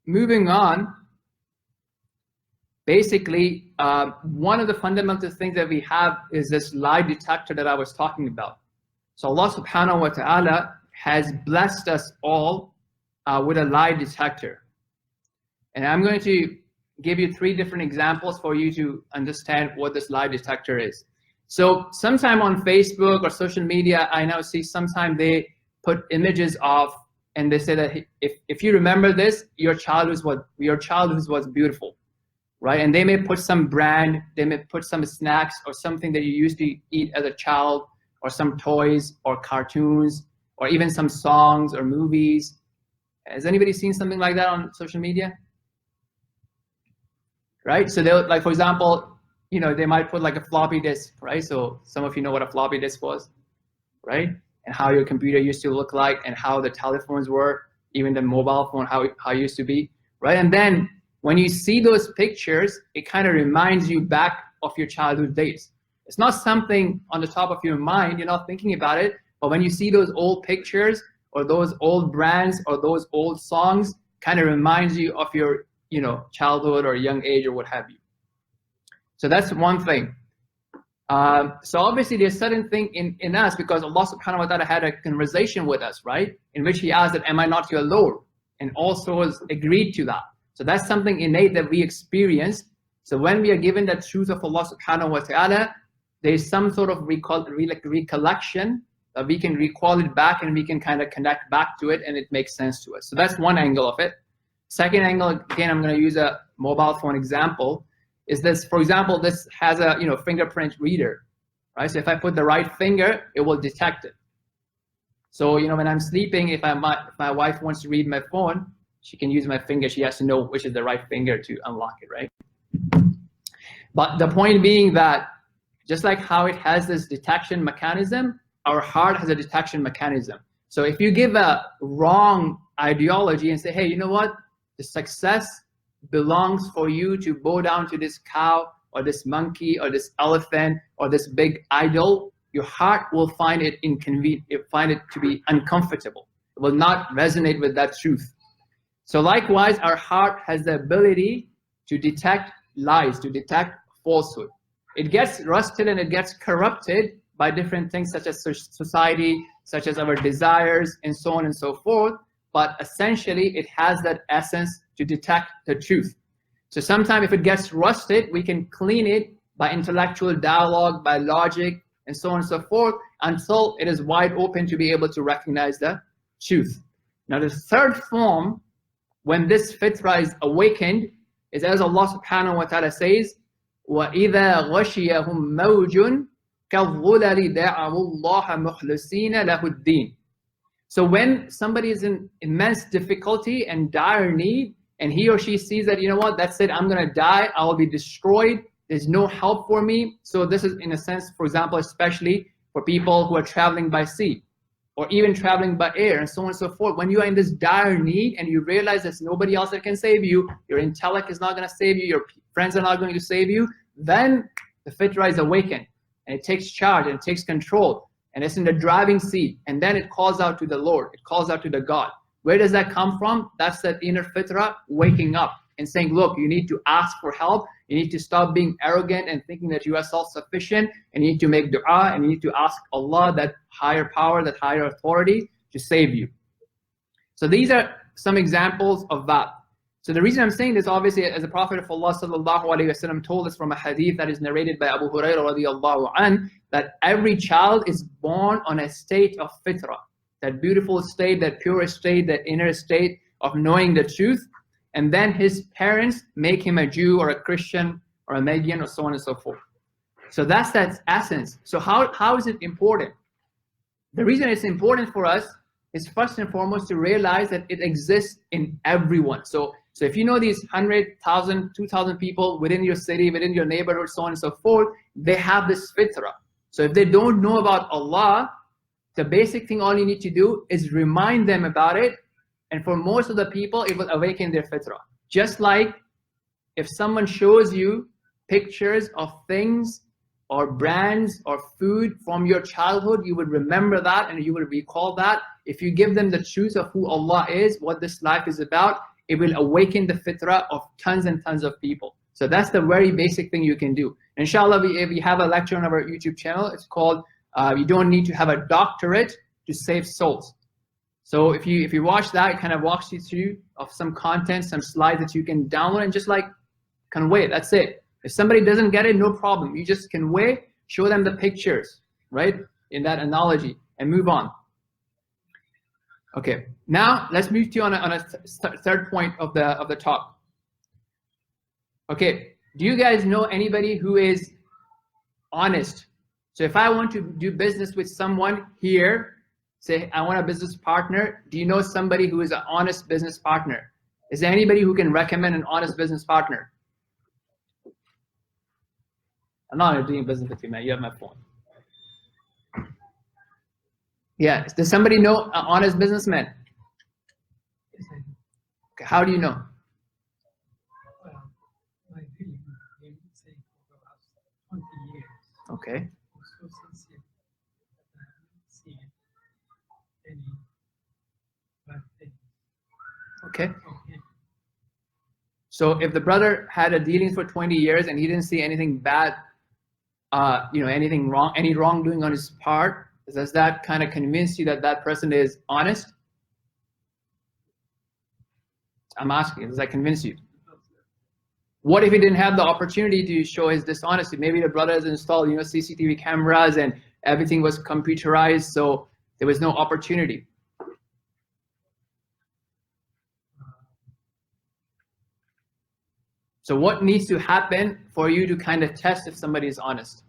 moving on, basically, one of the fundamental things that we have is this lie detector that I was talking about. So Allah subhanahu wa ta'ala has blessed us all with a lie detector. And I'm going to give you 3 different examples for you to understand what this lie detector is. So sometime on Facebook or social media, I now see sometime they put images of, and they say that if you remember this, your childhood was beautiful, right? And they may put some brand, they may put some snacks or something that you used to eat as a child, or some toys or cartoons, or even some songs or movies. Has anybody seen something like that on social media? Right? So they'll, like, for example, you know, they might put like a floppy disk, right? So some of you know what a floppy disk was, right? And how your computer used to look like, and how the telephones were, even the mobile phone, how it used to be, right? And then when you see those pictures, it kind of reminds you back of your childhood days. It's not something on the top of your mind, you're not thinking about it, but when you see those old pictures or those old brands or those old songs, kind of reminds you of your, you know, childhood or young age or what have you. So that's one thing. So obviously there's certain thing in us, because Allah subhanahu wa ta'ala had a conversation with us, right? In which he asked that, am I not your Lord? And all souls agreed to that. So that's something innate that we experience. So when we are given the truth of Allah subhanahu wa ta'ala, there's some sort of recollection that we can recall it back, and we can kind of connect back to it, and it makes sense to us. So that's one angle of it. Second angle, again, I'm going to use a mobile phone example, is this, for example, this has a, you know, fingerprint reader, right? So if I put the right finger, it will detect it. So, you know, when I'm sleeping, if my wife wants to read my phone, she can use my finger. She has to know which is the right finger to unlock it, right? But the point being that just like how it has this detection mechanism, our heart has a detection mechanism. So if you give a wrong ideology and say, hey, you know what? The success belongs for you to bow down to this cow or this monkey or this elephant or this big idol, your heart will find it inconvenient, find it to be uncomfortable. It will not resonate with that truth. So likewise, our heart has the ability to detect lies, to detect falsehood. It gets rusted and it gets corrupted by different things such as society, such as our desires, and so on and so forth. But essentially, it has that essence to detect the truth. So sometimes if it gets rusted, we can clean it by intellectual dialogue, by logic, and so on and so forth, until it is wide open to be able to recognize the truth. Now the third form, when this fitrah is awakened, is as Allah subhanahu wa ta'ala says, وَإِذَا غَشِيَهُمْ مَوْجٌ كَالظُّلَلِ دَعَوُوا اللَّهَ مُخْلِصِينَ لَهُ الدِّينَ. So when somebody is in immense difficulty and dire need, and he or she sees that, you know what, that's it, I'm gonna die, I will be destroyed, there's no help for me. So this is, in a sense, for example, especially for people who are traveling by sea, or even traveling by air, and so on and so forth. When you are in this dire need and you realize there's nobody else that can save you, your intellect is not gonna save you, your friends are not going to save you, then the fitrah is awakened, and it takes charge, and it takes control, and it's in the driving seat, and then it calls out to the Lord, it calls out to the God. Where does that come from? That's that inner fitrah waking up and saying, look, you need to ask for help, you need to stop being arrogant and thinking that you are self-sufficient, and you need to make dua, and you need to ask Allah, that higher power, that higher authority, to save you. So these are some examples of that. So the reason I'm saying this, obviously, as the Prophet of Allah sallallahu alaihi wasallam told us from a hadith that is narrated by Abu Huraira radiallahu anh, that every child is born on a state of fitrah, that beautiful state, that pure state, that inner state of knowing the truth, and then his parents make him a Jew or a Christian or a Magian or so on and so forth. So that's that essence. So how is it important? The reason it's important for us is first and foremost to realize that it exists in everyone. So if you know these 100,000, 2,000 people within your city, within your neighborhood, so on and so forth, they have this fitrah. So if they don't know about Allah, the basic thing all you need to do is remind them about it. And for most of the people, it will awaken their fitrah. Just like if someone shows you pictures of things or brands or food from your childhood, you would remember that and you will recall that. If you give them the truth of who Allah is, what this life is about, it will awaken the fitrah of tons and tons of people. So that's the very basic thing you can do. Inshallah, we have a lecture on our YouTube channel. It's called you don't need to have a doctorate to save souls. So if you watch that, it kind of walks you through of some content, some slides that you can download and just like convey. That's it. If somebody doesn't get it, no problem. You just convey, show them the pictures, right? In that analogy, and move on. Okay, now let's move to on a third point of the talk. Okay, do you guys know anybody who is honest? So if I want to do business with someone here, say I want a business partner, do you know somebody who is an honest business partner? Is there anybody who can recommend an honest business partner? I'm not doing business with you, man. You have my phone. Yeah, does somebody know an honest businessman? Okay, how do you know? Well, my dealing with him, say, for the last 20 years. Okay. So sincere that I haven't seen any bad things. Okay. From him. So if the brother had a dealings for 20 years and he didn't see anything bad, anything wrong, any wrongdoing on his part, does that kind of convince you that that person is honest? I'm asking, does that convince you? What if he didn't have the opportunity to show his dishonesty? Maybe the brother has installed, CCTV cameras and everything was computerized, so there was no opportunity. So what needs to happen for you to kind of test if somebody is honest?